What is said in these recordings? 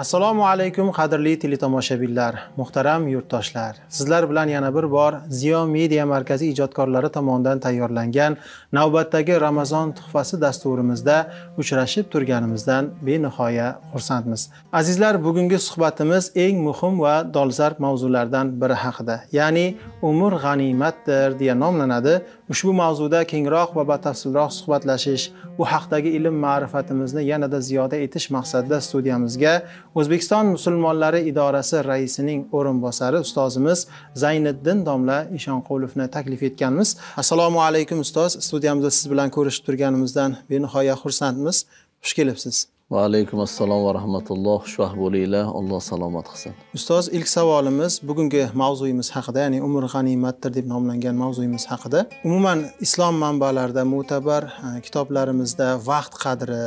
Assalomu alaykum qadrli teletomoshabinlar, muhtaram yurtdoshlar. Sizlar bilan yana bir bor Ziyo Media markazi ijodkorlari tomonidan tayyorlangan navbatdagi Ramazon tuhfasi dasturimizda uchrashib turganimizdan benihoya xursandmiz. Azizlar, bugungi suhbatimiz eng muhim va dolzarb mavzulardan biri haqida, ya'ni umr g'animatdir deya nomlanadi. Ushbu mavzuda kengroq va batafsilroq suhbatlashish, bu haqdagi ilm ma'rifatimizni yanada ziyoda etish maqsadida studiyamizga O'zbekiston musulmonlari idorasi raisining o'rinbosari ustozimiz Zayniddin domla Eshonqulovni taklif etganmiz. Assalomu alaykum ustoz. Studiyamizda siz bilan ko'rishib turganimizdan benihoya xursandmiz. Xush kelibsiz. Va alaykum assalom va rahmatulloh. Xushvaqt bo'linglar. Alloh salomat qilsin. Ustoz, ilk savolimiz bugungi mavzuyimiz haqida, ya'ni umr g'animatdir deb nomlangan mavzuyimiz haqida. Umuman islom manbalarida, mo'tabar kitoblarimizda vaqt qadri,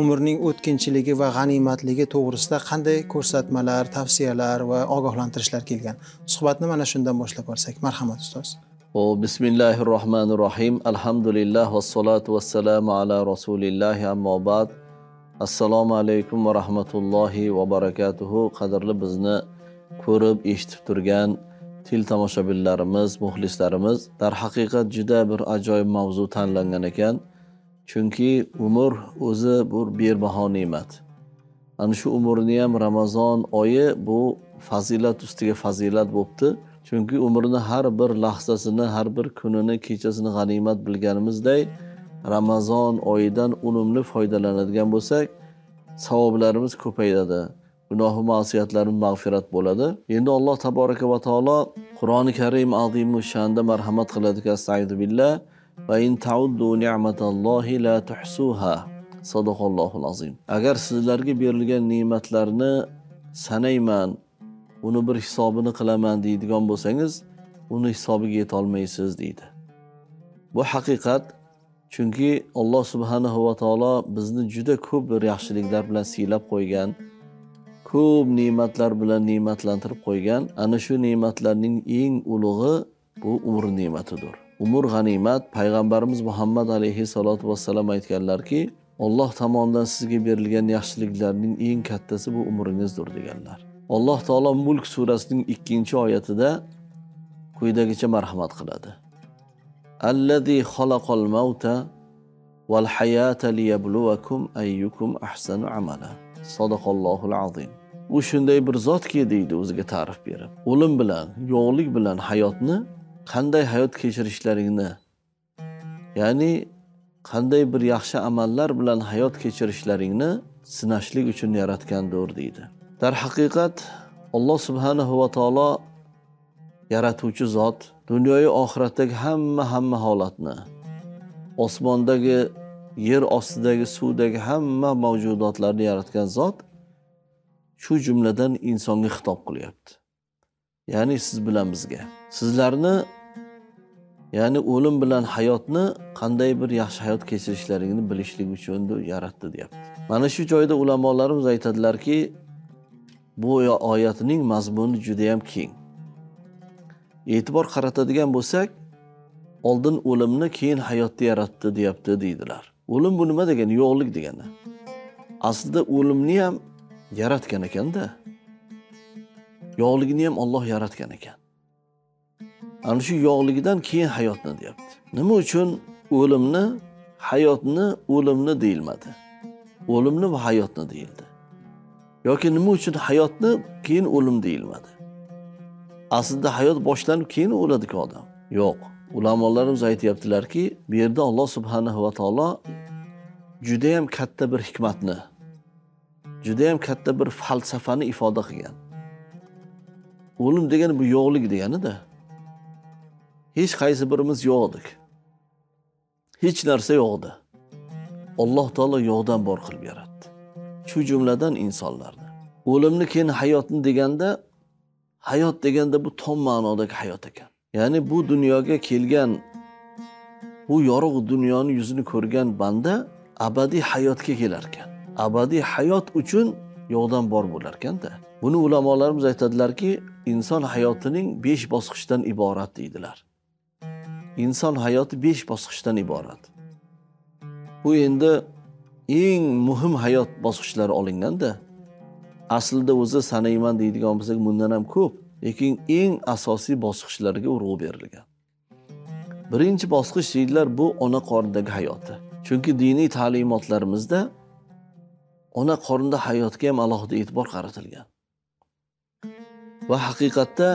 umrning o'tkinchiligi va g'animatligi to'g'risida qanday ko'rsatmalar, tavsiyalar va ogohlantirishlar kelgan? Suhbatni mana shundan boshlab borsak, marhamat ustoz. Bismillahirrohmanirrohim. Alhamdulillah vassalatu vassalamu ala rasulillahi amma ba'd. Assalomu alaykum va rahmatullohi va barakatuhu. Qadrli bizni ko'rib, eshitib turgan tomoshabinlarimiz, muxlislarimiz, darhaqiqat juda bir ajoyib mavzu tanlangan ekan. Chunki umr o'zi bir bebaho ne'mat. Ana shu umrni ham Ramazon oyi bu fazilat ustiga fazilat bo'pti. Chunki umrni har bir lahzasini, har bir kunini, kechasini g'animat bilganimizday, Ramazon oyidan unumli foydalanadigan bo'lsak, savoblarimiz ko'payadi. Gunoh va ma'siyatlarimiz mag'firat bo'ladi. Endi Alloh taboraka va taolo Qur'oni Karim azimu shanda marhamat qiladi-ki, astag'firu billah va in ta'uddu ni'matallohi la tuhsuha. Sadaqallohul azim. Agar sizlarga berilgan ne'matlarni sanayman, uni bir hisobini qilaman deydigan bo'lsangiz, uni hisobiga yeta olmaysiz deydi. Bu haqiqat. Chunki Alloh subhanahu va taolo bizni juda ko'p bir yaxshiliklar bilan siylab qo'ygan, ko'p ne'matlar bilan ne'matlantirib qo'ygan. Ana shu ne'matlarning eng ulug'i bu umr ne'matidir. Umr g'animat. Payg'ambarimiz Muhammad alayhi salatu vassalam aytganlarki, Alloh tomonidan sizga berilgan yaxshiliklarning eng kattasi bu umringizdir deganlar. Alloh taolo Mulk surasining 2-oyatida quyidagicha marhamat qiladi. Allazi xalaqal mauta val hayata liyabluwakum ayyukum ahsanu amala. Sadaqallohul azim. U shunday bir zotki deydi o'ziga ta'rif berib, o'lim bilan, yo'qlik bilan hayotni qanday hayot kechirishlaringni, ya'ni qanday bir yaxshi amallar bilan hayot kechirishlaringni sinashlik uchun yaratgandir deydi. Darhaqiqat Alloh subhanahu va taolo yaratuvchi zot, dunyoyu oxiratdagi hamma holatni, osmondagi, yer ostidagi, suvdagi hamma mavjudotlarni yaratgan zot shu jumladan insonga xitob qilyapti. Ya'ni siz bilan bizga. Sizlarni, ya'ni o'lim bilan hayotni qanday bir yaxshi hayot kechirishlaringni bilishlik uchun yaratdi deyapti. Mana shu joyda ulamolarimiz aytadilarki, bu oyatning mazmuni juda ham keng. E'tibor qaratadigan bo'lsak, oldin o'limni, keyin hayotni yaratdi deyapti deydilar. O'lim bu nima degani? Yo'qlik degani. Aslida o'limni ham yaratgan ekan-da. Yo'qligini ham Alloh yaratgan ekan. Ana shu yo'qligidan keyin hayotni deyapti. Nima uchun o'limni, hayotni, o'limni deyilmadi? O'limni va hayotni deyildi. Yoki nima uchun hayotni, keyin o'lim deyilmadi? Aslida hayot boshlanib keyin o'ladi-ku odam. Yo'q. Ulamolarimiz aytayaptilarki, bu yerda Alloh subhanahu va taolo juda ham katta bir hikmatni, juda ham katta bir falsafani ifoda qilgan. O'lim degani bu yo'qlik degani-da. Hech qaysi birimiz yo'q edik. Hech narsa yo'q edi. Alloh taolo yo'qdan bor qilib yaratdi. Shu jumladan insonlarni. O'limni keyin hayotni deganda, hayot deganda bu tom ma'nodagi hayot ekan. Ya'ni bu dunyoga kelgan, bu yorug' dunyoni yuzini ko'rgan banda abadiy hayotga kelar ekan. Abadiy hayot uchun yo'qdan bor bo'lar ekan-da. Buni ulamolarimiz aytadilarki, inson hayotining 5 bosqichdan iborat deydilar. Inson hayoti 5 bosqichdan iborat. Bu endi eng muhim hayot bosqichlari olinganda, aslida o'zi sanayman deydigan bo'lsak bundan ham ko'p, lekin eng asosiy bosqichlarga urg'u berilgan. Birinchi bosqich deydilar bu ona qornidagi hayoti. Chunki diniy ta'limotlarimizda ona qornida hayotga ham alohida e'tibor qaratilgan. Va haqiqatda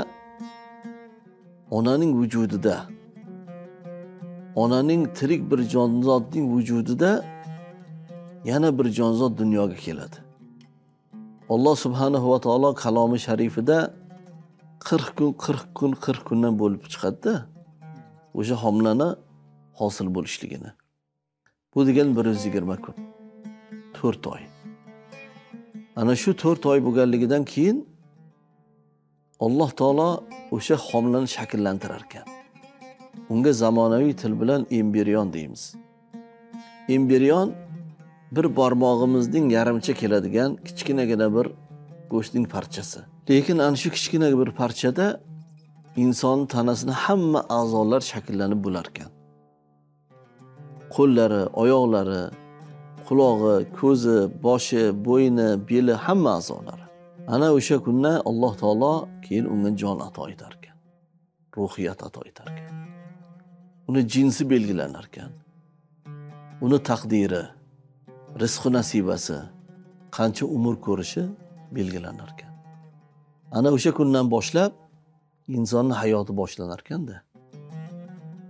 onaning vujudida, onaning tirik bir jonzotning vujudida yana bir jonzot dunyoga keladi. Alloh subhanahu va taolo kalomi sharifida 40 kundan bo'lib chiqadi-da o'sha homilani hosil bo'lishligini. Bu degan 120 kun. 4 oy. Ana shu 4 oy bo'lganligidan keyin Alloh taolo o'sha homilani shakllantirar ekan. Unga zamonaviy til bilan embrion deymiz. Embrion bir barmog'imizning yarimcha keladigan kichkinagina bir go'shtning parchasi. Lekin ana shu kichkina bir parchada inson tanasini hamma a'zolar shakllanib bo'lar ekan. Qo'llari, oyoqlari, qulog'i, ko'zi, boshi, bo'yni, beli hamma a'zolari. Ana o'sha kundan Alloh taolo keyin unga jon ato etar ekan. Ruhiyat ato etar ekan. Uni jinsi belgilanar ekan. Uni taqdiri, rizq nasibasi, qancha umr ko'rishi belgilanar ekan. Ana o'sha kundan boshlab insonning hayoti boshlanar ekanda.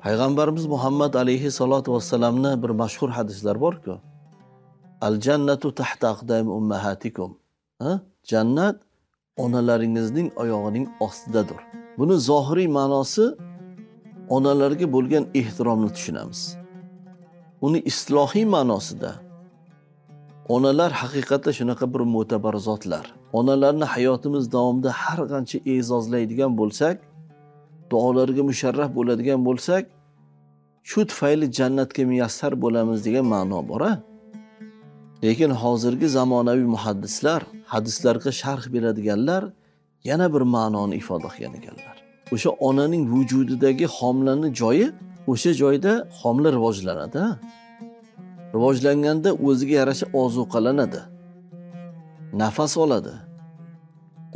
Payg'ambarimiz Muhammad alayhi salatu vassalamni bir mashhur hadislar bor-ku. Al jannatu tahta aqdami ummahatikum. Jannat onalaringizning oyog'ining ostidadir. Buni zohiriy ma'nosi onalarga bo'lgan ehtiromni tushunamiz. Uni islohiy ma'nosida onalar haqiqatda shunaqa bir mo'tabar zotlar. Onalarni hayotimiz davomida har qancha e'zozlaydigan bo'lsak, duolarga musharraf bo'ladigan bo'lsak, shu tufayli jannatga muyassar bo'lamiz degan ma'no bor-a? Lekin hozirgi zamonaviy muhaddislar, hadislarga sharh beradiganlar yana bir ma'noni ifoda qilgan ekanlar. O'sha onaning vujudidagi homilaning joyi, o'sha joyda homila rivojlanadi. Rivojlanganda o'ziga yarasha ozuqalanadi. Nafas oladi.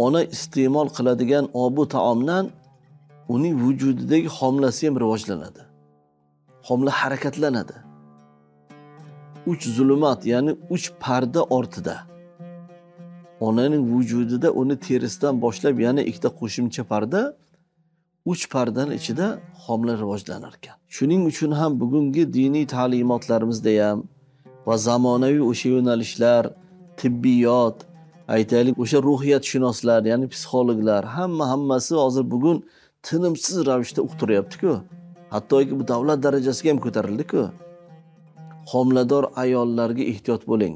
Ona iste'mol qiladigan obu taomdan uning vujudidagi homilasi ham rivojlanadi. Homila harakatlanadi. 3 zulmat, ya'ni 3 parda ortida. Onaning vujudida uni terisidan boshlab yana ikkita qo'shimcha parda, 3 pardaning ichida homila rivojlanar ekan. Shuning uchun ham bugungi diniy ta'limotlarimizda ham va zamonaviy o'sha yo'nalishlar, tibbiyot, aytaylik o'sha ruhiyatshunoslar, ya'ni psixologlar hammasi hozir bugun tinimsiz ravishda uqtiryapti-ku. Hattoki bu davlat darajasiga ham ko'tarildi-ku. Homilador ayollarga ehtiyot bo'ling.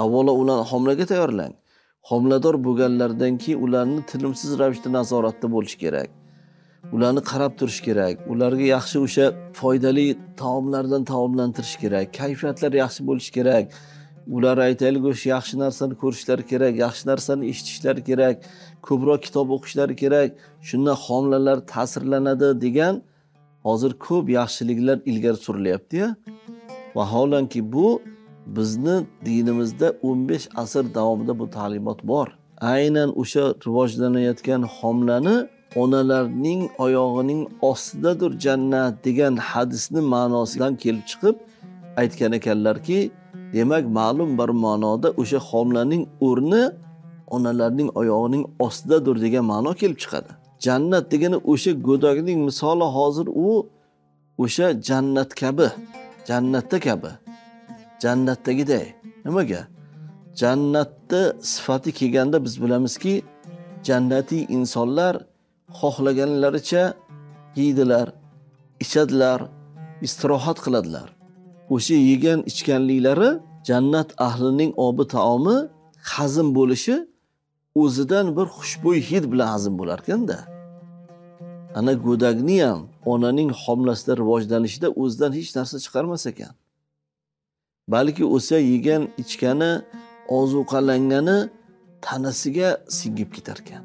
Avvalo ularni homilaga tayyorlang. Homilador bo'lganlardan keyin ularni tinimsiz ravishda nazoratda bo'lish kerak. Ularni qarab turish kerak. Ularga yaxshi o'sha foydali taomlardan taomlantirish kerak. Kayfiyatlari yaxshi bo'lish kerak. Ular aytaylik o'sha yaxshi narsani ko'rishlari kerak, yaxshi narsani eshitishlari kerak, ko'proq kitob o'qishlari kerak. Shundan homilalar ta'sirlanadi degan hozir ko'p yaxshiliklar ilgari surilyapti-ya. Vaholanki bu bizni dinimizda 15 asr davomida bu ta'limot bor. Aynan o'sha rivojlanayotgan homilani onalarning oyog'ining ostidadir jannat degan hadisni ma'nosidan kelib chiqib aytgan ekanlarki, demak ma'lum bir ma'noda o'sha homilaning o'rni onalarning oyog'ining ostidadir degan ma'no kelib chiqadi. Jannat degani o'sha go'dakning misoli hozir u o'sha jannat kabi, jannatda kabi. Jannatdagiday. Nimaga? Jannatda sifati kelganda biz bilamizki, jannatiy insonlar xohlaganlaricha yeydilar, ichadilar, istirohat qiladilar. O'sha yegan ichganliklari jannat ahlining obi taomi hazm bo'lishi o'zidan bir xushbo'y hid bilan hazm bo'lar ekanda. Ana go'dakni ham onaning homilasida rivojlanishida o'zidan hech narsa chiqarmas ekan. Balki o'sha yegan ichgani, ozuqalangani tanasiga singib ketar ekan.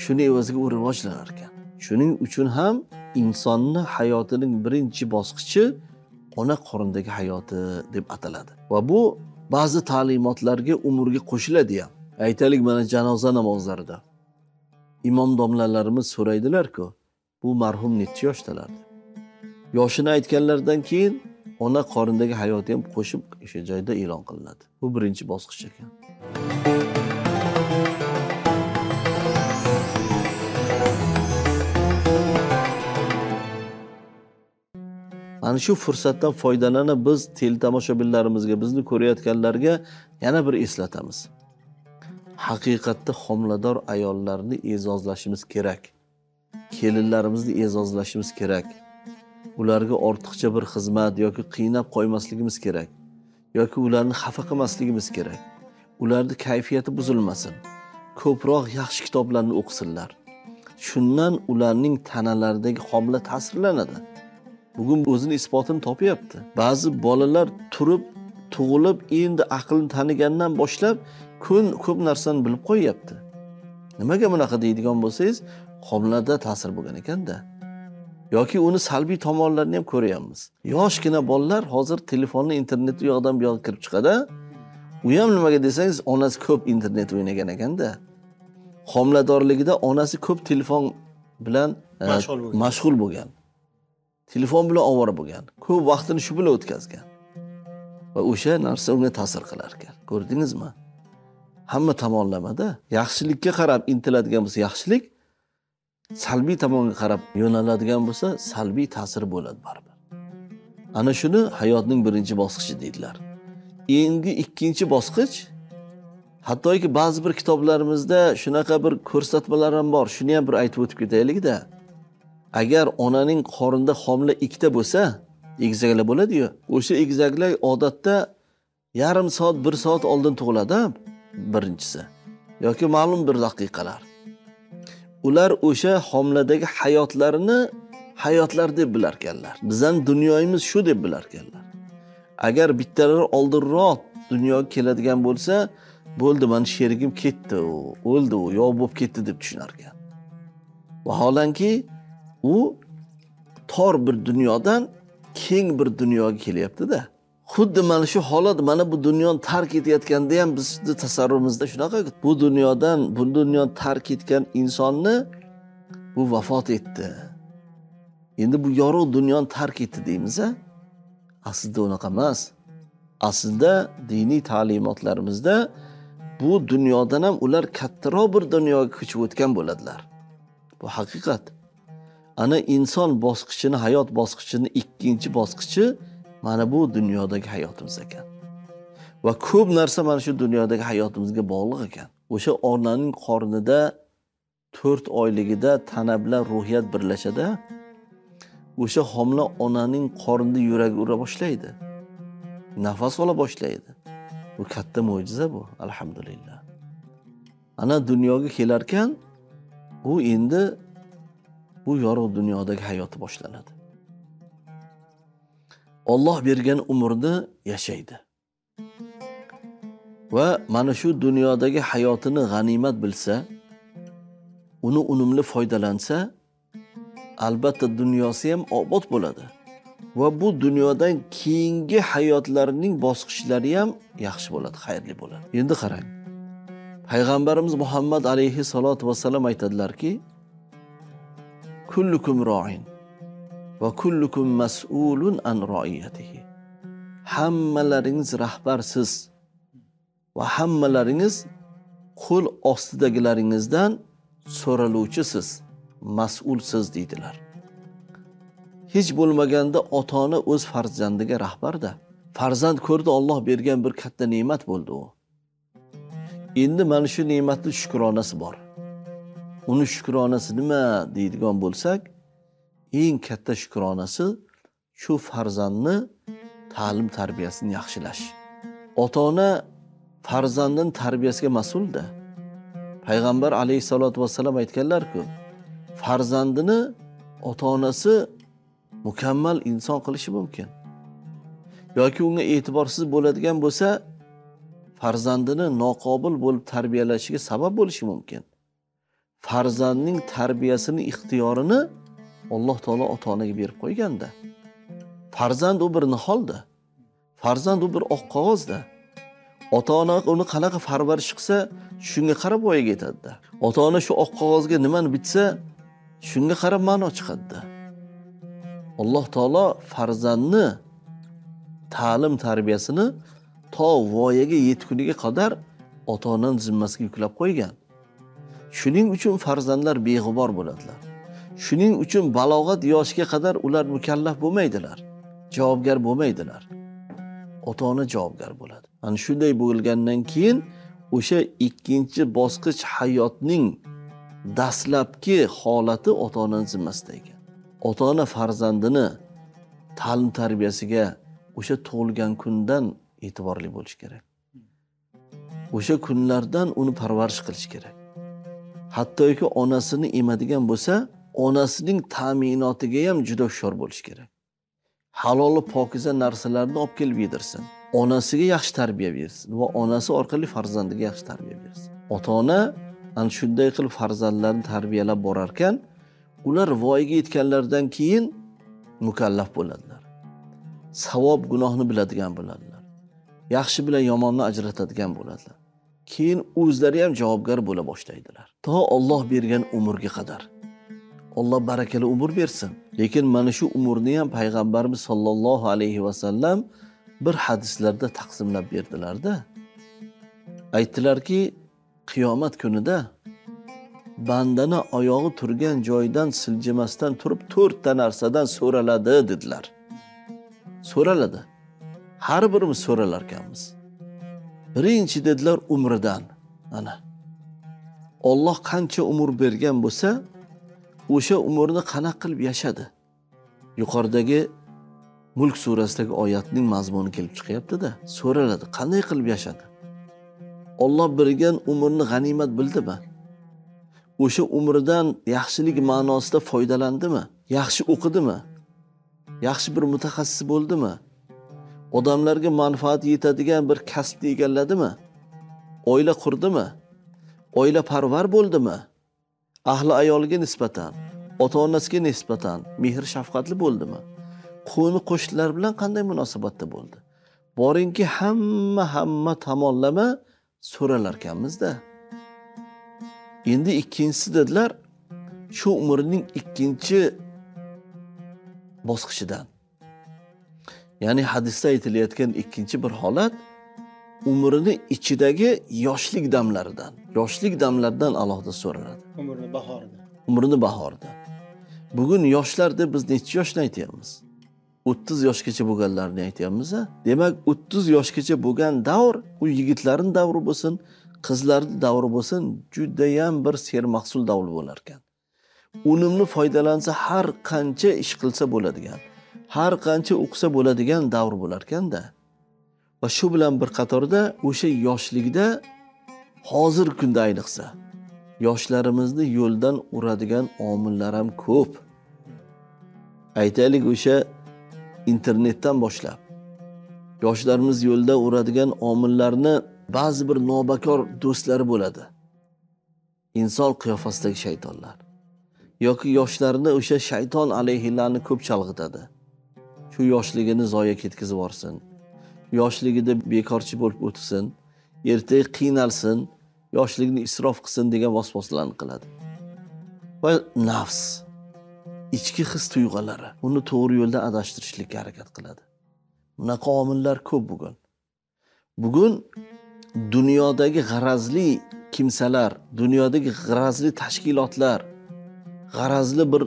Shuni evaziga u rivojlanar ekan. Shuning uchun ham insonning hayotining birinchi bosqichi ona qornidagi hayoti deb ataladi. Va bu ba'zi ta'limotlarga umrga qo'shiladi ham. Aytaylik mana janoza namozlarida imom domlalarimiz so'raydilar-ku, bu marhum necha yoshdalardi? Yoshini aytganlardan keyin ona qorindagi hayoti ham qo'shib o'sha joyda e'lon qilinadi. Bu birinchi bosqich ekan. Mana shu fursatdan foydalanib biz teletomoshabinlarimizga, bizni ko'rayotganlarga yana bir eslatamiz. Haqiqatda homilador ayollarni e'zozlashimiz kerak. Kelinlarimizni e'zozlashimiz kerak. Ularga ortiqcha bir xizmat yoki qiynab qo'ymasligimiz kerak. Yoki ularni xafa qilmasligimiz kerak. Ularning kayfiyati buzilmasin. Ko'proq yaxshi kitoblarni o'qisinlar. Shundan ularning tanalaridagi homila ta'sirlanadi. Bugun o'zini isbotini topyapti. Ba'zi bolalar turib, tug'ilib, endi aqlini tanigandan boshlab ko'p narsani bilib qo'yyapti. Nimaga bunaqa deydigan bo'lsangiz, homilada ta'sir bo'lgan ekanda. Yoki uni salbiy tomonlarini ham ko'ryapmiz. Yoshgina bolalar hozir telefonni, internetni u yoqdan bu yoqqa kirib chiqadi. U ham nimaga desangiz, onasi ko'p internet o'ynagan ekanda. Homiladorligida onasi ko'p telefon bilan mashg'ul bo'lgan. Telefon bilan ovora bo'lgan. Ko'p vaqtini shu bilan o'tkazgan. Va o'sha narsa unga ta'sir qilar ekan. Ko'rdingizmi? Hamma tomonlamada yaxshilikka qarab intiladigan bo'lsa yaxshilik, salbiy tomonga qarab yo'naladigan bo'lsa salbiy ta'sir bo'ladi baribir. Ana shuni hayotning birinchi bosqichi deydilar. Endi ikkinchi bosqich, hattoki ba'zi bir kitoblarimizda shunaqa bir ko'rsatmalar ham bor. Shuni ham bir aytib o'tib ketaylik-da. Agar onaning qorinda homila ikkita bo'lsa, egizaklar bo'ladi-yu. O'sha egizaklar odatda yarim soat, 1 soat oldin tug'iladi birinchisi. Yoki ma'lum bir daqiqalar. Ular o'sha homiladagi hayotlar deb bilar ekanlar. Bizning dunyoyimiz shu deb bilar ekanlar. Agar bittalari oldinroq dunyoga keladigan bo'lsa, bo'ldi, men sherigim ketdi, o'ldi, yo'q bo'lib ketdi deb tushunar ekan. Vaholanki u tor bir dunyodan keng bir dunyoga kelyapti-da. Xuddi mana shu holat mana bu dunyoni tark etayotganda ham bizning tasavvurimizda shunaqa. Bu dunyoni tark etgan insonni bu vafot etdi. Endi bu yorug' dunyoni tark etdi deymiz-a? Aslida unaqa emas. Aslida diniy ta'limotlarimizda bu dunyodan ham ular kattaroq bir dunyoga ko'chib o'tgan bo'ladilar. Bu haqiqat. Ana inson bosqichini, hayot bosqichini ikkinchi bosqichi mana bu dunyodagi hayotimiz ekan. Va ko'p narsa mana shu dunyodagi hayotimizga bog'liq ekan. O'sha onaning qornida 4 oyligida tana bilan ruhiyat birlashadi. O'sha homila onaning qornida yuragi ura boshlaydi. Nafas ola boshlaydi. Bu katta mo'jiza bu, alhamdulillah. Ana dunyoga kelarkan, u endi bu yorug' dunyodagi hayoti boshlanadi. Alloh bergan umrni yashaydi. Va mana shu dunyodagi hayotini g'animat bilsa, uni unumli foydalansa, albatta dunyosi ham obod bo'ladi. Va bu dunyodan keyingi hayotlarining bosqichlari ham yaxshi bo'ladi, xayrli bo'ladi. Endi qarang. Payg'ambarimiz Muhammad alayhi salatu vasallam aytadilar-ki, kullukum ra'in va kullukum mas'ulun an ra'iyatihi. Hammalaringiz rahbarsiz va hammalaringiz qo'l ostidagilaringizdan so'raluvchisiz, mas'ulsiz deydilar. Hech bo'lmaganda ota-ona o'z farzandiga rahbarda. Farzand ko'rdi, Alloh bergan bir katta ne'mat bo'ldi u. Endi mana shu ne'matning shukronasi bor. Uni shukronasi nima deydigan bo'lsak, eng katta shukronasi shu farzandni ta'lim tarbiyasini yaxshilash. Ota-ona farzandning tarbiyasiga mas'ulda. Payg'ambar alayhisolatu vasallam aytganlar-ku, farzandini ota-onasi mukammal inson qilishi mumkin. Yoki unga e'tiborsiz bo'ladigan bo'lsa, farzandini noqobil bo'lib tarbiyalashiga sabab bo'lishi mumkin. Farzandning tarbiyasini ixtiyorini Alloh taolo ota-onaga berib qo'yganda. Farzand u bir niholda. Farzand u bir oq qog'ozda. Ota-ona uni qanaqa parvarish qilsa, shunga qarab voyaga yetadi. Ota-ona shu oq qog'ozga nimani bitsa, shunga qarab ma'no chiqadi. Alloh taolo farzandni ta'lim tarbiyasini to voyaga yetguniga qadar ota-onaning zimmasiga yuklab qo'ygan. Shuning uchun farzandlar beg'ubor bo'ladilar. Shuning uchun balog'at yoshiga qadar ular mukallaf bo'lmaydilar, javobgar bo'lmaydilar. Ota-ona javobgar bo'ladi. Ana shunday bo'lgandan keyin o'sha ikkinchi bosqich hayotning dastlabki holati ota-onaning zimmasida ekan. Ota-ona farzandini ta'lim tarbiyasiga o'sha tug'ilgan kundan e'tiborli bo'lish kerak. O'sha kunlardan uni parvarish qilish kerak. Hattoki onasini emadigan bo'lsa, onasining ta'minotiga ham juda hushyor bo'lish kerak. Halol va pokiza narsalarni olib kelib yedirsin. Onasiga yaxshi tarbiya bersin va onasi orqali farzandiga yaxshi tarbiya bersin. Ota-ona ana shunday qilib farzandlarini tarbiyalab borar ekan, ular voyaga yetganlaridan keyin mukallaf bo'ladilar. Savob gunohni biladigan bo'ladilar. Yaxshi bilan yomonni ajratadigan bo'ladilar. Keyin o'zlari ham javobgar bo'la boshlaydilar. To Alloh bergan umrga qadar. Alloh barakali umr bersin. Lekin mana shu umrni ham payg'ambarimiz sollallohu alayhi va sallam bir hadislarda taqsimlab berdilar-da. Aytdilarki, qiyomat kunida bandani oyog'i turgan joydan siljimasdan turib 4 ta narsadan so'raladi dedilar. So'raladi. Har birimiz so'ralar ekanmiz. Birinchi dedilar umridan. Ana. Alloh qancha umr bergan bo'lsa, o'sha umrni qanaqa qilib yashadi? Yuqoridagi Mulk surasidagi oyatning mazmuni kelib chiqyapti-da. So'raladi, qanday qilib yashadi? Alloh bergan umrni g'animat bildimi? O'sha umridan yaxshilik ma'nosida foydalandimi? Yaxshi o'qidimi? Yaxshi bir mutaxassis bo'ldimi? Odamlarga manfaat yetadigan bir kasbni egalladimi? Oila qurdimi? Oila parvar bo'ldimi? Ahli ayoliga nisbatan, ota-onasiga nisbatan mehr shafqatli bo'ldimi? Qo'ni qo'shnilar bilan qanday munosabatda bo'ldi? Boringki hamma tomonlama so'ralar ekanmiz-da. Endi ikkinchisi dedilar, shu umrning ikkinchi bosqichidan. Ya'ni hadisda aytilayotgan ikkinchi bir holat umrini ichidagi yoshlik damlaridan. Yoshlik damlaridan alohida so'raladi. Umrini bahorida. Bugun yoshlar deb biz necha yoshni aytyapmiz? 30 yoshgacha bo'lganlarni aytyapmiz. Demak, 30 yoshgacha bo'lgan davr, u yigitlarning davri bo'lsin, qizlarning davri bo'lsin, juda ham bir sermahsul davr bo'lar ekan. Unumli foydalansa har qancha ish qilsa bo'ladigan, har qancha o'qisa bo'ladigan davr bo'lar ekan-da. Va shu bilan bir qatorda o'sha yoshlikda hozir kunda ayniqsa yoshlarimizni yo'ldan uradigan omillar ham ko'p. Aytaylik, o'sha internetdan boshlab yoshlarimiz yo'lda uradigan omillarni ba'zi bir nobakor do'stlari bo'ladi. Inson qiyofasidagi shaytonlar. Yoki yoshlarni o'sha shayton alayhilarni ko'p chalg'itadi. Shu yoshligini zoya ketkizib yorsin. Yoshligida bekorchi bo'lib o'tsin, ertaga qiynalsin, yoshligini isrof qilsin degan vasvaslarni qiladi. Va nafs, ichki his tuyg'ulari uni to'g'ri yo'lda adashtirishlikka harakat qiladi. Bunaqa omillar ko'p bugun. Bugun dunyodagi g'arazli kimsalar, dunyodagi g'arazli tashkilotlar, g'arazli bir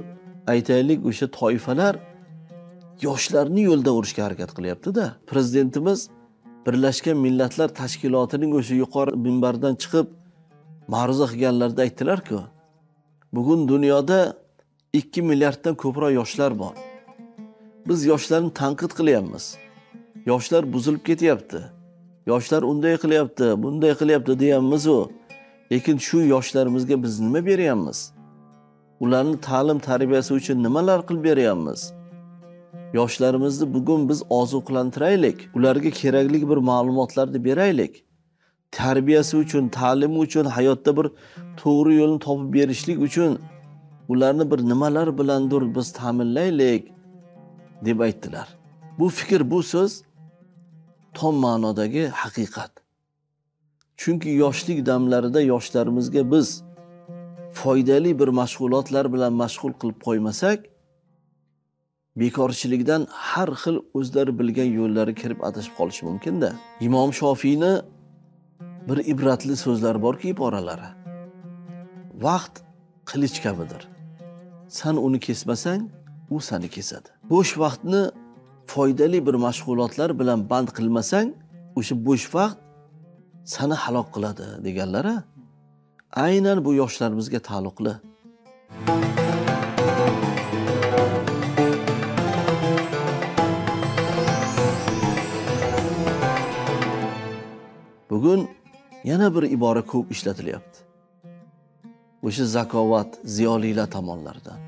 aytaylik o'sha toifalar yoshlarni yo'lda urishga harakat qilyapti-da. Prezidentimiz Birlashgan Millatlar Tashkilotining o'sha yuqori minbardan chiqib ma'ruza qilganlarida aytdilar-ku, bugun dunyoda 2 milliarddan ko'proq yoshlar bor. Biz yoshlarni tanqid qilyapmiz. Yoshlar buzilib ketyapti. Yoshlar unday qilyapti, bunday qilyapti deyapmiz-u. Lekin shu yoshlarimizga biz nima beryapmiz? Ularni ta'lim tarbiyasi uchun nimalar qilib beryapmiz? Yoshlarimizni bugun biz ozuqlantiraylik, ularga kerakli bir ma'lumotlarni beraylik. Tarbiyasi uchun, ta'limi uchun, hayotda bir to'g'ri yo'lni topib berishlik uchun ularni bir nimalar bilandir biz ta'minlaylik deb aytdilar. Bu fikr, bu so'z tom ma'nodagi haqiqat. Chunki yoshlik damlarida yoshlarimizga biz foydali bir mashg'ulotlar bilan mashg'ul qilib qo'ymasak, bekorchilikdan har xil o'zlari bilgan yo'llari kirib adashib qolishi mumkin-da. Imom Shofiyni bir ibratli so'zlar borki, iboralari. Vaqt qilich kabidir. Sen uni kesmasang, u seni kesadi. Bo'sh vaqtni foydali bir mashg'ulotlar bilan band qilmasang, o'sha bo'sh vaqt seni halok qiladi deganlar. Aynan bu yoshlarimizga taalluqli. Bugun yana bir ibora ko'p ishlatilyapti. O'sha zakovat, ziyolilar tomonlaridan.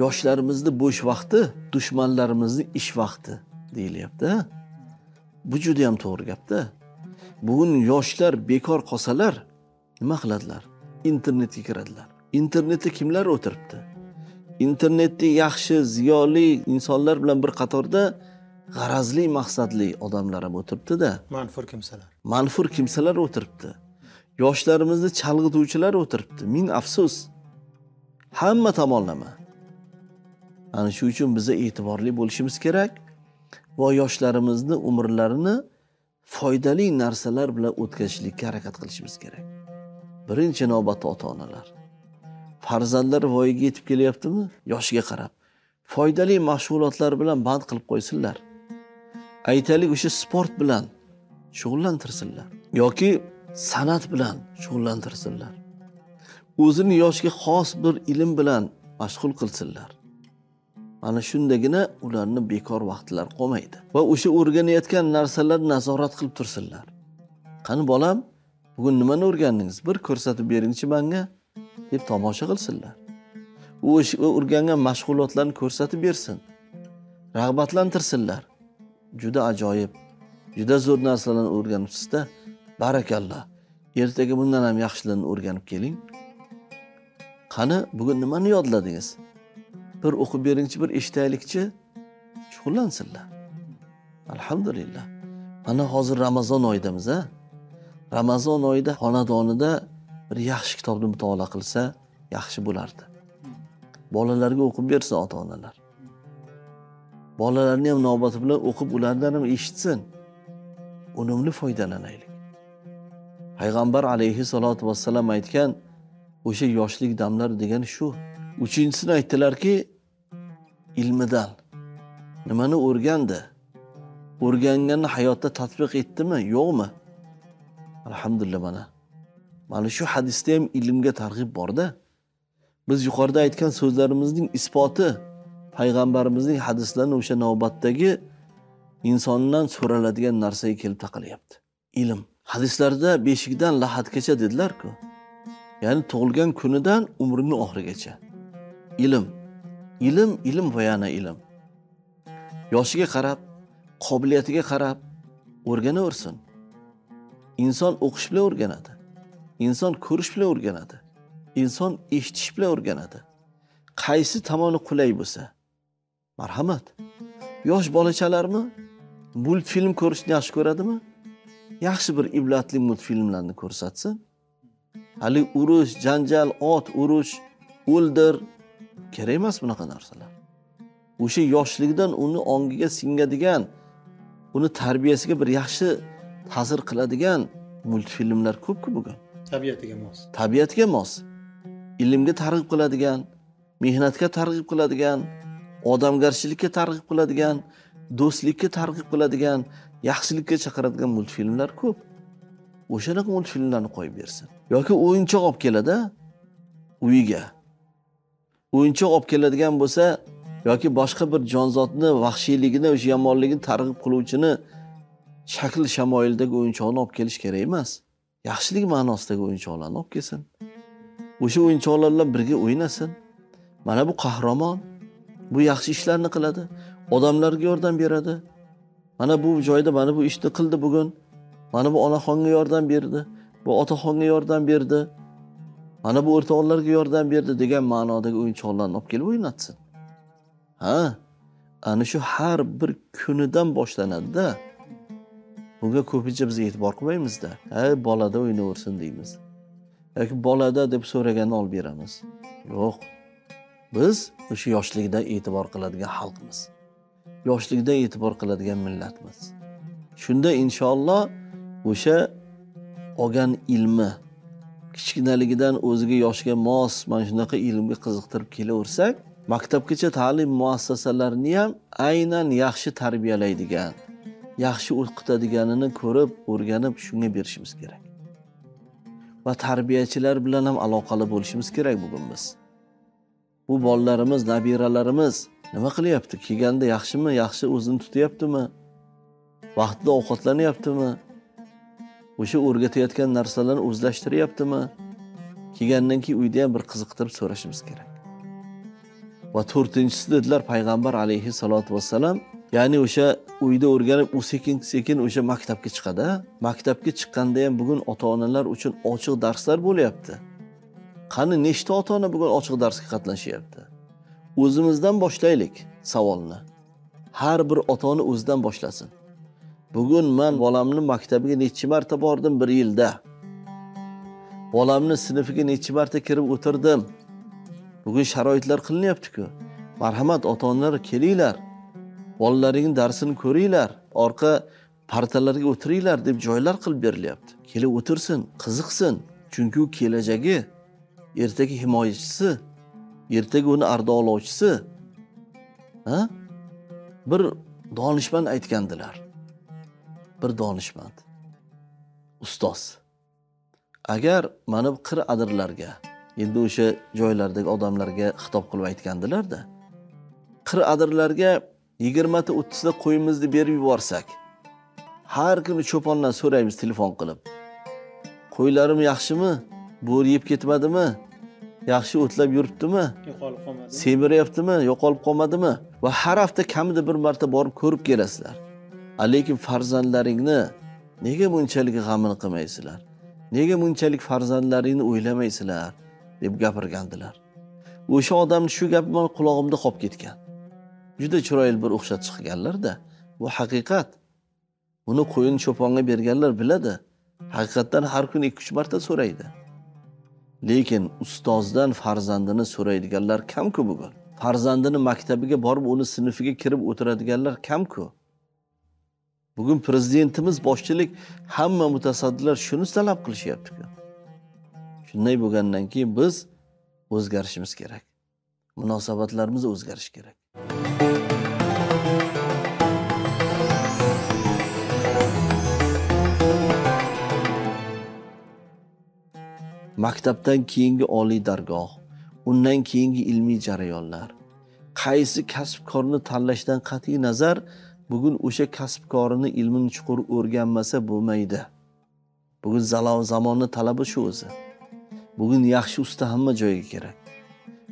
Yoshlarimizni bo'sh vaqti, dushmanlarimizni ish vaqti deyilyapti. Bu juda ham to'g'ri gapda. Bugun yoshlar bekor qolsalar, nima qiladilar? Internetga kiradilar. Internetda kimlar o'tiribdi? Internetda yaxshi, ziyoli insonlar bilan bir qatorda g'arazli, maqsadli odamlar ham o'tiribdi-da. Manfur kimsalar o'tiribdi. Yoshlarimizni chalg'ituvchilar o'tiribdi. Ming afsus. Hamma tomonlama. Ana shu uchun biz e'tiborli bo'lishimiz kerak va yoshlarimizni umrlarini foydali narsalar bilan o'tkazishlikka harakat qilishimiz kerak. Birinchi navbatda ota-onalar. Farzandlar voyaga yetib kelyaptimi? Yoshiga qarab foydali mashg'ulotlar bilan band qilib qo'ysinlar. Aytaylik, o'sha sport bilan shug'ullantirsinlar yoki san'at bilan shug'ullantirsinlar. O'zini yoshga xos bir ilm bilan mashg'ul qilsinlar. Mana shundagina ularni bekor vaqtlar qolmaydi va o'sha o'rganayotgan narsalarni nazorat qilib tursinlar. Qani bolam, bugun nimani o'rgandingiz? Bir ko'rsatib beringchi menga deb tomosha qilsinlar. U o'rgangan mashg'ulotlarni ko'rsatib bersin. Rag'batlantirsinlar. Juda ajoyib, juda zo'r narsalarni o'rganibsiz-da. Barakalloh. Ertaga bundan ham yaxshilarini o'rganib keling. Qani, bugun nimani yodladingiz? Bir o'qib beringchi, bir eshitaylikchi, shug'ullansinlar. Alhamdulillah. Mana hozir Ramazon oyidamiz, ha? Ramazon oyida xonadonida bir yaxshi kitobni mutolaa qilsa, yaxshi bo'lardi. Bolalarga o'qib bersin ota-onalar. Bolalarni ham navbati bilan o'qib, ulardan ham eshitsin. Unumli foydalanaylik. Payg'ambar alayhissalatu vassalam aytgan o'sha yoshlik damlari degani shu. Uchinchisini aytdilarki, ilmidan. Nimani o'rgandi? O'rganganni hayotda tatbiq etdimi, yo'qmi? Alhamdulillah mana. Mana shu hadisda ham ilmga targ'ib bor-da. Biz yuqorida aytgan so'zlarimizning isboti payg'ambarimizning hadislarini o'sha navbatdagi insondan so'raladigan narsaga kelib taqalyapti. Ilm. Hadislarda beshikdan lahatgacha dedilar-ku. Ya'ni tug'ilgan kunidan umrining oxirigacha. Ilm. Ilm va yana ilm. Yoshiga qarab, qobiliyatiga qarab o'rganaversin. Inson o'qish bilan o'rganadi. Inson ko'rish bilan o'rganadi. Inson eshitish bilan o'rganadi. Qaysi tomoni qulay bo'lsa. Marhamat. Yosh bolachalarmi multfilm ko'rishni yaxshi ko'radimi? Yaxshi bir ibratli multfilmlarni ko'rsatsin. Hali urush, janjal, ot, urush, o'ldir kerak emas bunaqa narsalar. O'sha yoshlikdan uni ongiga singadigan, uni tarbiyasiga bir yaxshi ta'sir qiladigan multfilmlar ko'p-ku bugun. Tabiatiga mos. Ilmga targ'ib qiladigan, mehnatga targ'ib qiladigan, odamgarchilikka targ'ib qiladigan, do'stlikka targ'ib qiladigan, yaxshilikka chaqiradigan multfilmlar ko'p. O'shanaqa multfilmlarni qo'yib bersin. Yoki o'yinchoq olib keladi uyiga. O'yinchoq olib keladigan bo'lsa, yoki boshqa bir jonzotni vahshiyligini, o'sha yomonligini targ'ib qiluvchini shakl shamoyildagi o'yinchoqni olib kelish kerak emas. Yaxshilik ma'nosidagi o'yinchoqlarni olib kelsin. O'sha o'yinchoqlar bilan birga o'ynasin. Mana bu qahramon, bu yaxshi ishlarni qiladi, odamlarga yordam beradi. Mana bu joyda mana bu ishni qildi bugun. Mana bu onaxonga yordam berdi, bu otaxonga yordam berdi. Mana bu o'rtoqlarga yordam berdi degan ma'nodagi o'yinchoqlarni olib kelib o'ynatsin. Ha, ana shu har bir kunidan boshlanadi-da. Bunga ko'pincha biz e'tibor qilmaymizda. Bolada o'ynaversin deymiz. Yoki bolada deb so'raganini olib beramiz. Yo'q. Biz o'sha yoshlikda e'tibor qiladigan xalqmiz. Yoshlikda e'tibor qiladigan millatmiz. Shunda inshaalloh o'sha olgan ilmi kichkinaligidan o'ziga yoshga mos mana shunaqa ilmga qiziqtirib kelaversak, maktabgacha ta'lim muassasalarini ham aynan yaxshi tarbiyalaydigan, yaxshi o'qitadiganini ko'rib, o'rganib shunga berishimiz kerak. Va tarbiyachilar bilan ham aloqali bo'lishimiz kerak bugun biz. Bu bolalarimiz, nabiralarimiz nima qilyapti? Kelganda yaxshimi, yaxshi o'zini tutyaptimi? Vaqtida ovqatlanyaptimi? O'sha o'rgatayotgan narsalarni o'zlashtiryaptimi? Kelgandan keyin uyda ham bir qiziqtirib so'rashimiz kerak. Va to'rtinchisi dedilar payg'ambar alayhi salatu vassalam, ya'ni o'sha uyda o'rganib, u sekin-sekin o'sha maktabga chiqadi. Maktabga chiqqanda ham bugun ota-onalar uchun ochiq darslar bo'lyapti. Qani nechta ota-ona bugun ochiq darsga qatnashyapti? O'zimizdan boshlaylik savolni. Har bir ota-ona o'zidan boshlasin. Bugun men bolamni maktabiga necha marta bordim bir yilda. Bolamni sinfiga necha marta kirib o'tirdim. Bugun sharoitlar qilinyapti-ku. Marhamat ota-onalar kelinglar. Bolalaringning darsini ko'ringlar. Orqa partalarga o'tiringlar deb joylar qilib berilyapti. Kelib o'tirsin, qiziqsin. Chunki u kelajagi, ertaga himoyachisi, ertaga uni ardoqlovchisi. Bir donishmand aytgandilar. Bir donishmand, ustoz. Agar mana qir adirlarga, endi o'sha joylardagi odamlarga xitob qilib aytgandilar-da. Qir adirlarga 20 ta 30 ta qo'yimizni berib yuborsak, har kuni cho'pondan so'raymiz telefon qilib. Qo'ylarim yaxshimi? Bo'ri yeb ketmadimi? Yaxshi o'tlab yuribdimi? Yo'qolib qolmadimi? Semiryaptimi? Yo'qolib qolmadimi? Va har hafta kamida bir marta borib ko'rib kelasizlar. Lekin farzandlaringni nega bunchalik g'amini qilmaysizlar? Nega bunchalik farzandlaringni o'ylamaysizlar deb gapirgandilar. O'sha odamning shu gapi men quloqimda qolib ketgan. Juda chiroyli bir o'xshatish qilganlar-da. Bu haqiqat. Buni qo'yin cho'ponga berganlar biladi. Haqiqatdan har kuni 2-3 marta so'raydi. Lekin ustozdan farzandini so'raydiganlar kam-ku bugun. Farzandini maktabiga borib, uni sinfiga kirib o'tiradiganlar kam-ku. Bugun prezidentimiz boshchilik hamma mutasaddilar shuni talab qilishyapti-ku. Shunday bo'lgandan keyin biz o'zgarishimiz kerak. Munosabatlarimiz o'zgarishi kerak. Maktabdan keyingi oliy dargoh, undan keyingi ilmiy jarayonlar, qaysi kasb-korni tanlashdan qat'iy nazar bugun o'sha kasb-korini ilmini chuqur o'rganmasa bo'lmaydi. Bugun zamonni talabi shu o'zi. Bugun yaxshi usta hamma joyga kerak.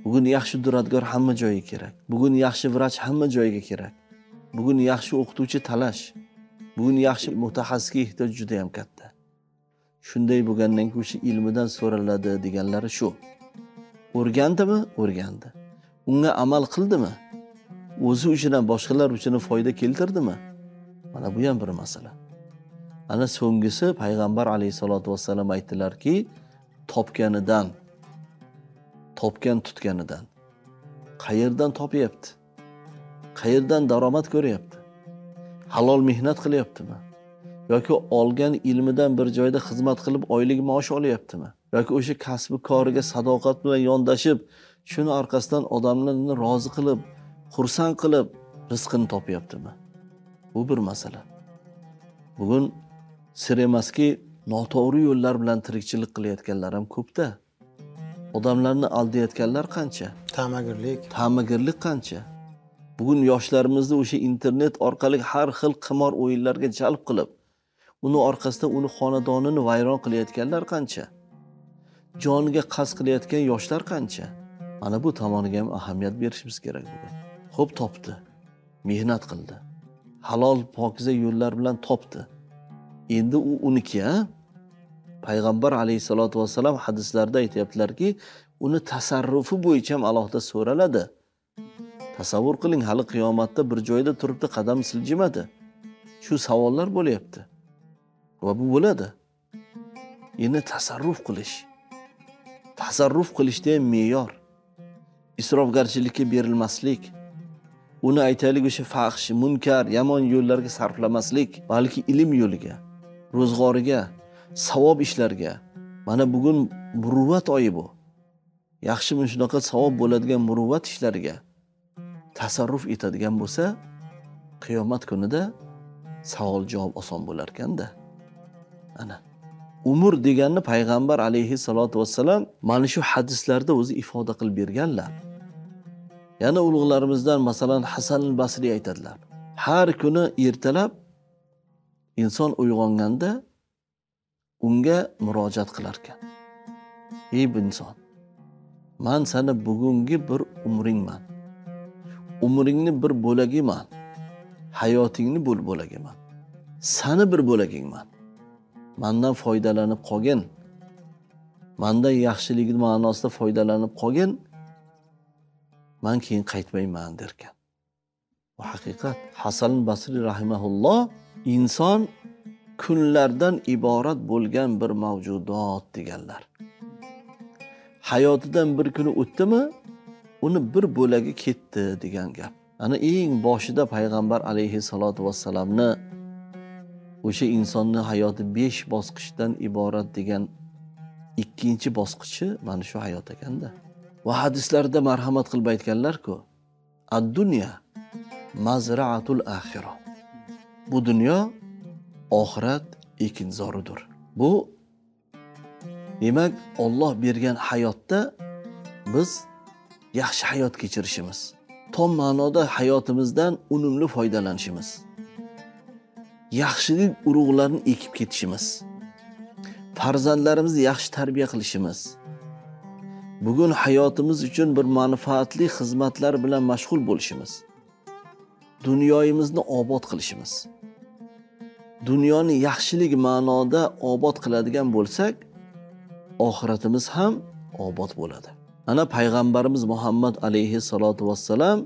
Bugun yaxshi duradgor hamma joyga kerak. Bugun yaxshi vrach hamma joyga kerak. Bugun yaxshi o'qituvchi talash. Bugun yaxshi mutaxassisga ehtiyoj juda ham katta. Shunday bo'lgandan keyin o'sha ilmidan so'raladi deganlari shu. O'rgandimi? O'rgandi. Unga amal qildimi? O'zi uchun ham boshqalar uchun foyda keltirdimi? Mana bu ham bir masala. Ana so'nggisi payg'ambar alayhisolatu vassalam aytdilarki, topgan tutganidan. Qayerdan topyapti? Qayerdan daromad ko'ryapti? Halol mehnat qilyaptimi? Yoki olgan ilmidan bir joyda xizmat qilib oylik maosh olyaptimi? Yoki o'sha kasbi koriga sadoqat bilan yondashib, shuni orqasidan odamlarni rozi qilib, xursand qilib rizqini topyaptimi? Bu bir masala. Bugun sir emaski, noto'g'ri yo'llar bilan tirikchilik qilayotganlar ham ko'pda. Odamlarni aldayotganlar qancha? Ta'magirlik qancha? Bugun yoshlarimizni o'sha internet orqali har xil qimor o'yinlarga jalb qilib, uni orqasidan uni xonadonini vayron qilayotganlar qancha? Joniga qasd qilayotgan yoshlar qancha? Mana bu tomoniga ham ahamiyat berishimiz kerak bugun. Xo'p, topdi. Mehnat qildi. Halol, pokiza yo'llar bilan topdi. Endi u uniki, Payg'ambar alayhisolatu vassalam hadislarda aytayaptilarki, uni tasarrufi bo'yicha ham alohida so'raladi. Tasavvur qiling, hali qiyomatda bir joyda turibdi, qadam siljimadi. Shu savollar bo'lyapti. va bu bo'ladi. Endi tasarruf qilishda ham me'yor. Isrofgarchilikka berilmaslik, uni aytaylik o'sha fahsh, munkar, yomon yo'llarga sarflamaslik, balki ilm yo'liga, ro'zg'origa, savob ishlarga. Mana bugun muruvvat oyi bu. Yaxshi shunaqa savob bo'ladigan muruvvat ishlariga tasarruf etadigan bo'lsa, qiyomat kunida savol javob oson bo'lar ekanda. Ana umr deganni payg'ambar alayhissalatu vassalam mana shu hadislarda o'zi ifoda qilib berganlar. Yana ulug'larimizdan masalan Hasan al-Basri aytadilar. Har kuni ertalab inson uyg'onganda unga murojaat qilar ekan. Ey inson, men sana bugungi bir umringman. Umringni bir bo'lagiman. Hayotingni bo'lagiman. Sani bir bo'lagingman. Mendan foydalanib qolgin. Mendan yaxshiligi ma'nosida foydalanib qolgin. Men keyin qaytmayman derkan. Bu haqiqat. Hasan al-Basri rahimahulloh inson kunlardan iborat bo'lgan bir mavjudot deganlar. Hayotidan bir kuni o'tdimi, uni bir bo'lagi ketdi degan gap. Ana eng boshida payg'ambar alayhissalatu vassalamni o'sha insonning hayoti 5 bosqichdan iborat degan ikkinchi bosqichi mana shu hayot ekanda. Va hadislarda marhamat qilib aytganlar-ku, ad-dunya mazra'atul axira. Bu dunyo oxirat ekinzoridir. Bu demak, Alloh bergan hayotda biz yaxshi hayot kechirishimiz, tom ma'noda hayotimizdan unumli foydalanishimiz, yaxshilik urug'larini ekib ketishimiz, farzandlarimizni yaxshi tarbiya qilishimiz, bugun hayotimiz uchun bir manfaatli xizmatlar bilan mashg'ul bo'lishimiz, dunyomizni obod qilishimiz. Dunyoni yaxshilik ma'noda obod qiladigan bo'lsak, oxiratimiz ham obod bo'ladi. Ana payg'ambarimiz Muhammad alayhissalatu vassalam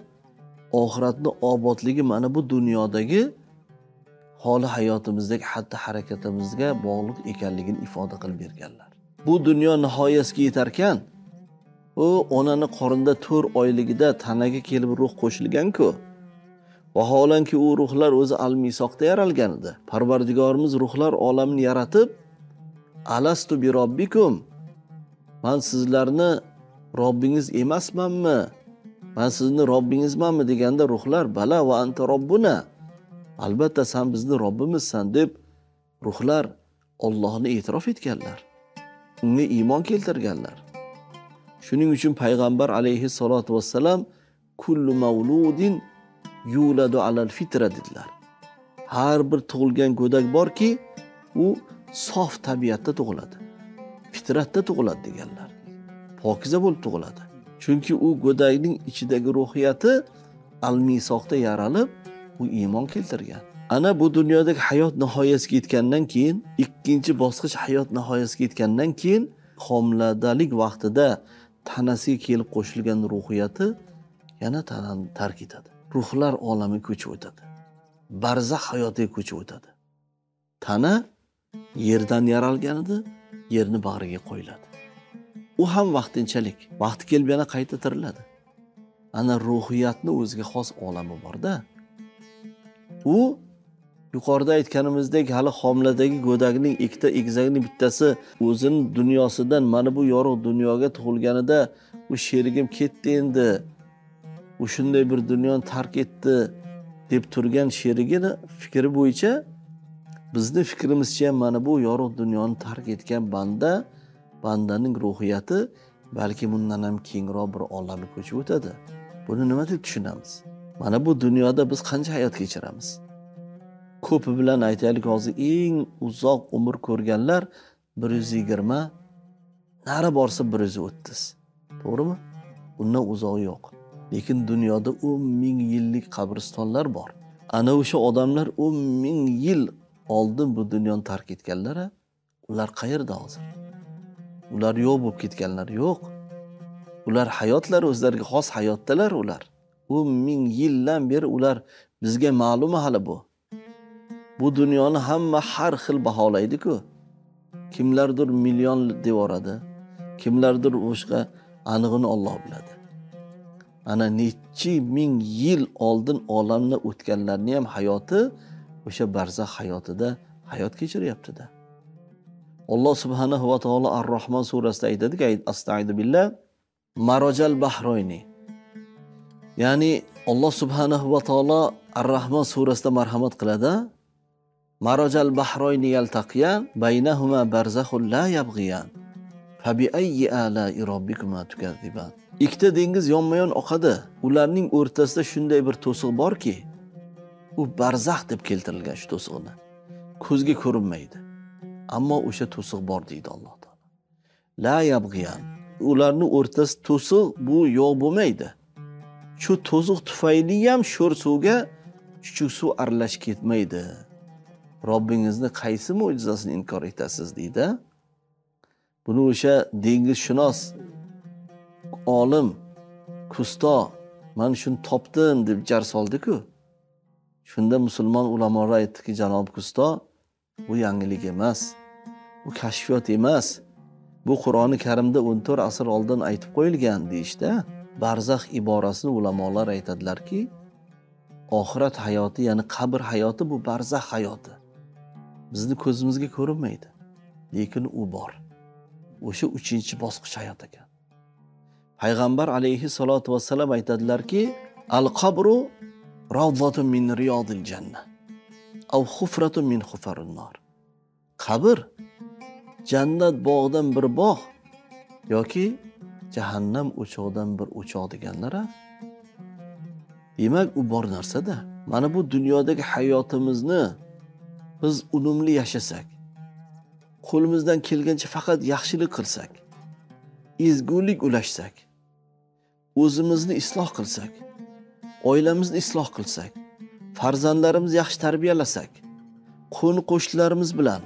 oxiratni obodligi mana bu dunyodagi holi hayotimizdagi xatti harakatimizga bog'liq ekanligini ifoda qilib berganlar. Bu dunyo nihoyasiga yetarkan, u onani qorinda 4 oyligida tanaga kelib ruh qo'shilgan-ku. Vaholanki u ruhlar o'zi al-misoqda yaralgan edi. Parvardigorimiz ruhlar olamini yaratib, alastu bi robbikum, men sizlarni Robbingiz emasmanmi? Men sizni Robbingizmanmi deganda ruhlar bala va anta robbuna. Albatta sen bizni Robbimizsan deb ruhlar Allohni e'tirof etganlar. Unga iymon keltirganlar. Shuning uchun payg'ambar alayhissalatu vassalam kullu mavludin yuladu alal fitra dedilar. Har bir tug'ilgan go'dak borki, u sof tabiatda tug'iladi. Fitratda tug'iladi deganlar. Pokiza bo'lib tug'iladi. Chunki u go'dakning ichidagi ruhiyati al-misoqda yaralib, u iymon keltirgan. Ana bu dunyodagi hayot nihoyasiga yetgandan keyin, ikkinchi bosqich hayot nihoyasiga yetgandan keyin homiladalik vaqtida tanasiga kelib qo'shilgan ruhiyati yana tanani tark etadi. Ruhlar olami ko'chib o'tadi. Barzax hayotiga ko'chib o'tadi. Tana yerdan yaralgan edi, yerni bag'riga qo'yiladi. U ham vaqtinchalik. Vaqti kelib yana qayta tiriladi. Ana ruhiyatni o'ziga xos olami bor-da. U yuqorida aytganimizdek hali homiladagi go'dakning ikkita egizakning bittasi o'zining dunyosidan mana bu yorug' dunyoga tug'ilganida u sherigim ketdi endi. U shunday bir dunyoni tark etdi deb turgan sherigini fikri bo'yicha bizni fikrimizcha mana bu yorug' dunyoni tark etgan bandaning ruhiyati balki bundan ham kengroq bir olamga ko'chib o'tadi. Buni nima deb tushunamiz? Mana bu dunyoda biz qancha hayot kechiramiz? Ko'pi bilan aytaylik, hozir eng uzoq umr ko'rganlar 120, nari borsa 130. To'g'rimi? Undan uzog'i yo'q. Lekin dunyoda 10,000 yillik qabristonlar bor. Ana o'sha odamlar 10,000 yil oldin bu dunyoni tark etganlar, ular qayerda hozir? Ular yo'q bo'lib ketganlar yo'q. Ular hayotlari o'zlariga xos hayotdalar ular. 10,000 yildan beri ular bizga ma'lum hali bu. Bu dunyoni hamma har xil baholaydi-ku. Kimlardir million deb yuboradi, kimlardir boshqa, anig'ini Alloh biladi. Ana necha ming yil oldin olamni o'tganlarning ham hayoti o'sha barzax hayotida hayot kechiryapti-da. Alloh subhanahu va taolo Ar-Rahmon surasida aytadiki, astag'firu billah, marojal bahroyni. Ya'ni Alloh subhanahu va taolo Ar-Rahmon surasida marhamat qiladi. Marojal bahroyni yaltaqiyan baynahuma barzaxun la yabghiyan. Fabi ayyi ala'i robbikuma tukazziban. Ikkita dengiz yonma-yon oqadi. Ularning o'rtasida shunday bir to'siq borki, u barzax deb keltirilgan shu to'siqni. Ko'zga ko'rinmaydi. Ammo o'sha to'siq bor deydi Alloh taolo. La yabghiyan. Ularning o'rtasida to'siq bu yo'q bo'lmaydi. Shu to'siq tufayli ham sho'r suvga chuchuk suv aralashib ketmaydi. Robbingizni qaysi mo'jizasini inkor etasiz deydi. Buni o'sha dengizshunos olim Kusto men shuni topdim deb jar soldi-ku. Shunda musulmon ulamolar aytdiki, janob Kusto, bu yangilik emas. Bu kashfiyot emas. Bu Qur'oni Karimda 14 asr oldin aytib qo'yilgan deyishda. Barzax iborasini ulamolar aytadilarki, oxirat hayoti, ya'ni qabr hayoti bu barzax hayoti. Bizni ko'zimizga ko'rinmaydi, lekin u bor. O'sha 3-bosqich hayot ekan. Payg'ambar alayhi salatu vassalam aytadilarki, al-qabru rawdatun min riyadil jannah aw hufratun min hufarin nar. Qabr jannat bog'idan bir bog' yoki jahannam o'chog'idan bir o'choq deganlar. Demak, u bor narsa-da. Mana bu dunyodagi hayotimizni biz unumli yashasak, qo'limizdan kelgancha faqat yaxshilik qilsak, ezgulik ulashsak, o'zimizni isloh qilsak, oilamizni isloh qilsak, farzandlarimizni yaxshi tarbiyalasak, qo'ni-qo'shnilarimiz bilan,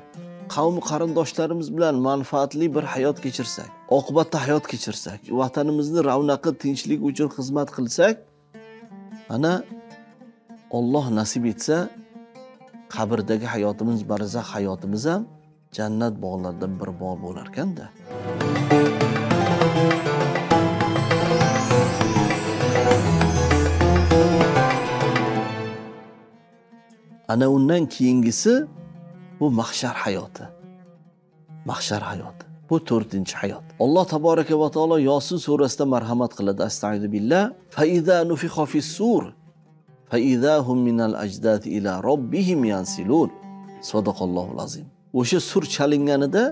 qavm qarindoshlarimiz bilan manfaatli bir hayot kechirsak, oqibatda hayot kechirsak, vatanimizni ravnaqi, tinchlik uchun xizmat qilsak, ana Alloh nasib etsa, qabrdagi hayotimiz, barzax hayotimiz ham jannat bog'laridan bir bog' bo'lar ekan-da. Ana undan keyingisi bu mahshar hayoti. Mahshar hayoti. Bu 4-hayot. Alloh taboraka va taolo Yosin surasida marhamat qiladi. Astagfiru billah. Fa iza nufikha fis-sur fa izahum minal ajdati ila robbihim yansilun. Sadaqallohul azim. O'sha sur chalinganida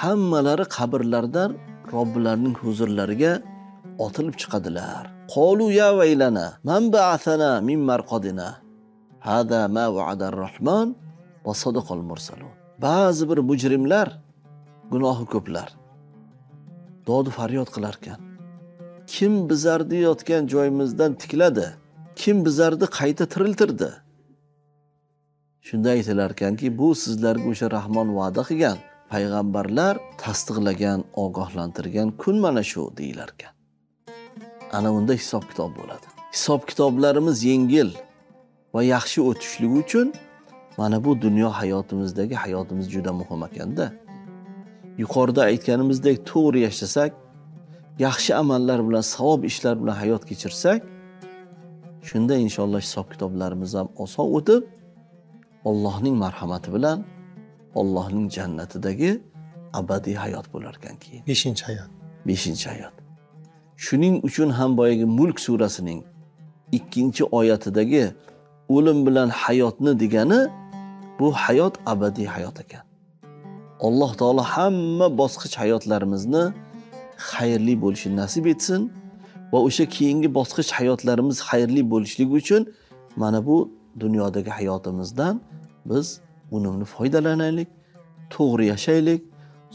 hammalari qabrlardan Robbilarining huzurlariga otilib chiqadilar. Qolu ya vaylana man ba'athana min marqadina. Hada ma va'ada ar-rahman va sadaqal mursalun. Ba'zi bir mujrimlar, gunohi ko'plar dod faryod qilar ekan. Kim bizarni yotgan joyimizdan tikladi? Kim bizarni qayta tiriltirdi? Shunda aytilar ekanki, bu sizlarga o'sha Rahmon va'da qilgan, payg'ambarlar tasdiqlagan, ogohlantirgan kun mana shu deyilar ekan. Ana unda hisob kitob bo'ladi. Hisob kitoblarimiz yengil va yaxshi o'tishligi uchun mana bu dunyo hayotimizdagi hayotimiz juda muhim ekanda. Yuqorida aytganimizdek to'g'ri yashasak, yaxshi amallar bilan, savob ishlar bilan hayot kechirsak, shunda inshaalloh hisob kitoblarimiz ham oson o'tib, Allohning marhamati bilan Allohning jannatidagi abadiy hayot bo'lar ekan keyin. 5-hayot. 5-hayot. Shuning uchun ham boyagi Mulk surasining 2-oyatidagi o'lim bilan hayotni degani bu hayot abadiy hayot ekan. Alloh taolo hamma bosqich hayotlarimizni xayrli bo'lishini nasib etsin va o'sha keyingi bosqich hayotlarimiz xayrli bo'lishligi uchun mana bu dunyodagi hayotimizdan biz unumli foydalanaylik, to'g'ri yashaylik,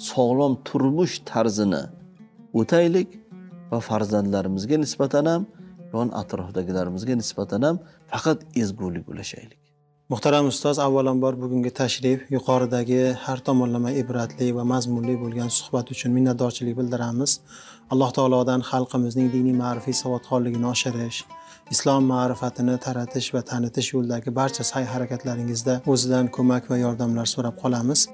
sog'lom turmush tarzini o'taylik va farzandlarimizga nisbatan ham, yon atrofdagilarimizga nisbatan ham faqat ezgulik ulashaylik. Muhtaram ustoz, avvalambor bugungi tashrif, yuqoridagi har tomonlama ibratli va mazmunli bo'lgan suhbat uchun minnatdorchilik bildiramiz. Alloh taolodan xalqimizning diniy ma'rifiy savodxonligini oshirish, islom ma'rifatini taratish va tanitish yo'lidagi barcha sa'y-harakatlaringizda o'zidan ko'mak va yordamlar so'rab qolamiz.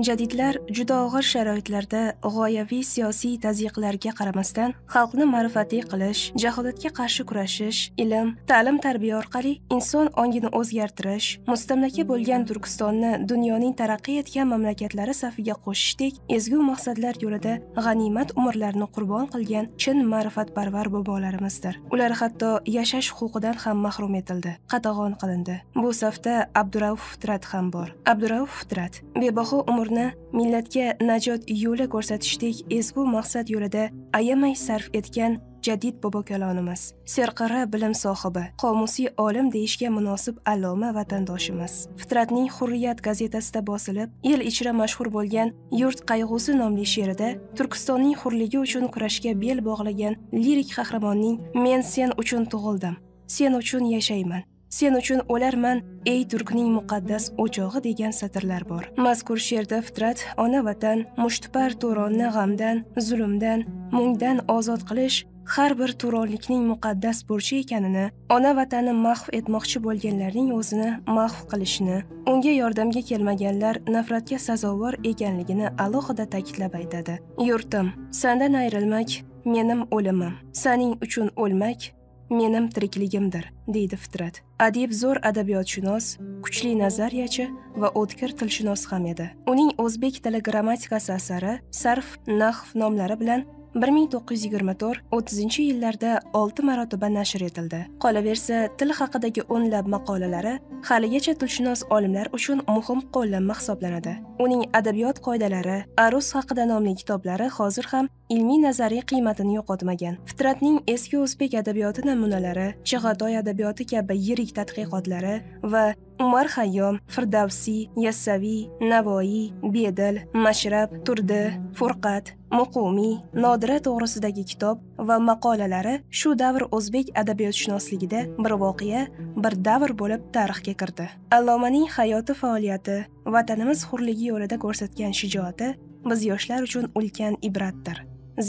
Jadidlar juda og'ir sharoitlarda g'oyaviy siyosiy tazyiqlarga qaramasdan xalqni ma'rifatli qilish, jaholatga qarshi kurashish, ilm, ta'lim-tarbiya orqali inson ongini o'zgartirish, mustamlaka bo'lgan Turkistonni dunyoning taraqqiy etgan mamlakatlari safiga qo'shishdek ezgu maqsadlar yo'lida g'animat umrlarini qurbon qilgan chin ma'rifatparvar bobolarimizdir. Ular hatto yashash huquqidan ham mahrum etildi, qatag'on qilindi. Bu safda Abdurauf Fitrat ham bor. Abdurauf Fitrat bebaho umr millatga najot yo'li ko'rsatishdek ezgu maqsad yo'lida ayamay sarf etgan jadid bobokalonimiz, serqirra bilim sohibi, qomusiy olim deyishga munosib alloma vatandoshimiz. Fitratning Hurriyat gazetasida bosilib, el ichra mashhur bo'lgan Yurt qayg'usi nomli she'rida Turkistonning hurligi uchun kurashga bel bog'lagan lirik qahramonning "Men sen uchun tug'ildim, sen uchun yashayman, sen uchun o'larman, ey Turkning muqaddas o'chog'i" degan satrlar bor. Mazkur she'rda Fitrat ona vatan, mushtipar To'ronni g'amdan, zulmdan, mungdan ozod qilish har bir turonlikning muqaddas burchi ekanini, ona vatanni mahv etmoqchi bo'lganlarning o'zini mahv qilishini, unga yordamga kelmaganlar nafratga sazovor ekanligini alohida ta'kidlab aytadi. Yurtim, sendan ayrilmak menim o'limim, sening uchun o'lmak menim tirikligimdir, deydi Fitrat. Adib zo'r adabiyotshunos, kuchli nazariyachi va o'tkir tilshunos ham edi. Uning o'zbek tili grammatikasi asari sarf, nahv nomlari bilan 1924-30 yillarda 6 marotaba nashr etildi. Qolaversa, til haqidagi o'nlab maqolalari haligacha tilshunos olimlar uchun muhim qo'llanma hisoblanadi. Uning adabiyot qoidalari, Arus haqida nomli kitoblari hozir ham ilmiy nazariy qiymatini yo'qotmagan. Fitratning eski o'zbek adabiyoti namunalari, Chig'atoy adabiyoti kabi yirik tadqiqotlari va Umar Hayyom, Firdavsiy, Yassaviy, Navoiy, Bedil, Mashrab, Turdi, Furqat, Muqumi, Nodira to'g'risidagi kitob va maqolalari shu davr o'zbek adabiyotshunosligida bir voqea, bir davr bo'lib tarixga kirdi. Allomaning hayoti faoliyati, vatanimiz hurligi yo'lida ko'rsatgan shijoati biz yoshlar uchun ulkan ibratdir.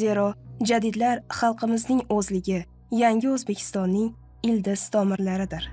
Zero, jadidlar xalqimizning o'zligi, yangi O'zbekistonning ildiz tomirlaridir.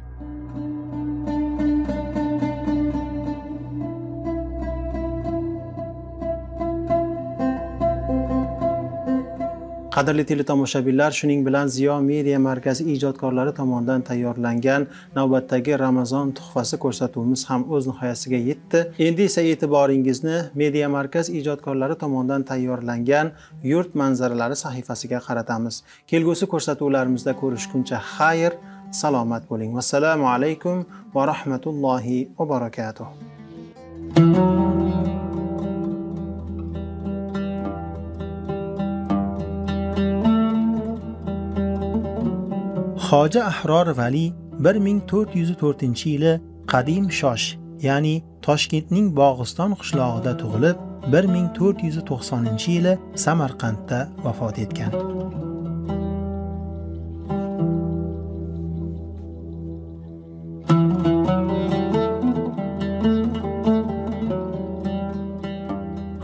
Qadrli teletomoshabinlar, shuning bilan Ziyo Media Markazi ijodkorlari tomonidan tayyorlangan navbatdagi Ramazon tuhfasi ko'rsatuvimiz ham o'z nihoyasiga yetdi. Endi esa e'tiboringizni Media Markaz ijodkorlari tomonidan tayyorlangan Yurt manzaralari sahifasiga qaratamiz. Kelgusi ko'rsatuvlarimizda ko'rishguncha xayr, salomat bo'ling. Vassalomu alaykum va rahmatullohi va barakatuh. Xoja Ahror Vali 1404-yili Qadim Shosh, ya'ni Toshkentning Bog'iston qishlog'ida tug'ilib, 1490-yili Samarqandda vafot etgan.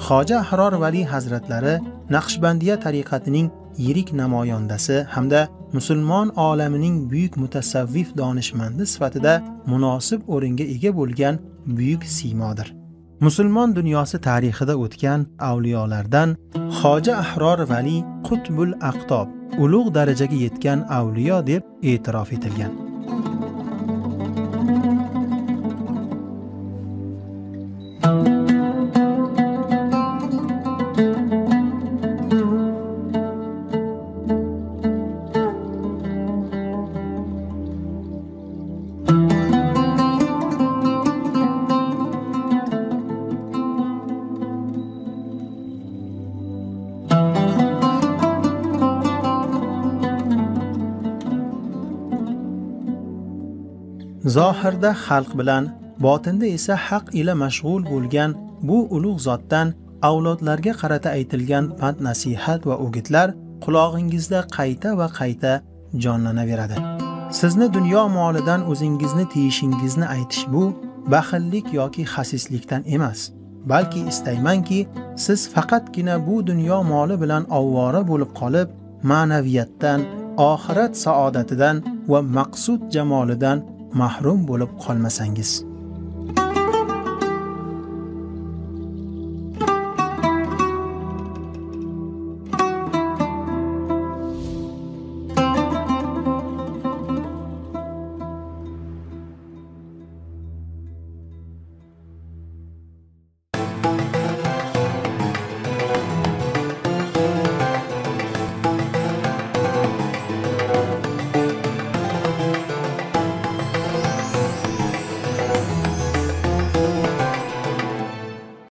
Xoja Ahror Vali hazratlari Naqshbandiya tariqatining yirik namoyandasi hamda musulmon olamining buyuk mutasavvif donishmandi sifatida munosib o'ringa ega bo'lgan buyuk siymodir. Musulmon dunyosi tarixida o'tgan avliyolardan Xoja Ahror Vali Qutbul Aqtob, ulug' darajaga yetgan avliyo deb e'tirof etilgan. Zohirda xalq bilan, botinda esa haq ila mashg'ul bo'lgan bu ulug' zotdan avlodlarga qarata aytilgan pand nasihat va o'gitlar qulog'ingizda qayta va qayta jonlanaveradi. Sizni dunyo molidan o'zingizni tiyishingizni aytish bu baxillik yoki xasislikdan emas, balki istaymanki siz faqatgina bu dunyo moli bilan ovvora bo'lib qolib, ma'naviyatdan, oxirat saodatidan va maqsud jamolidan mahrum bo'lib qolmasangiz.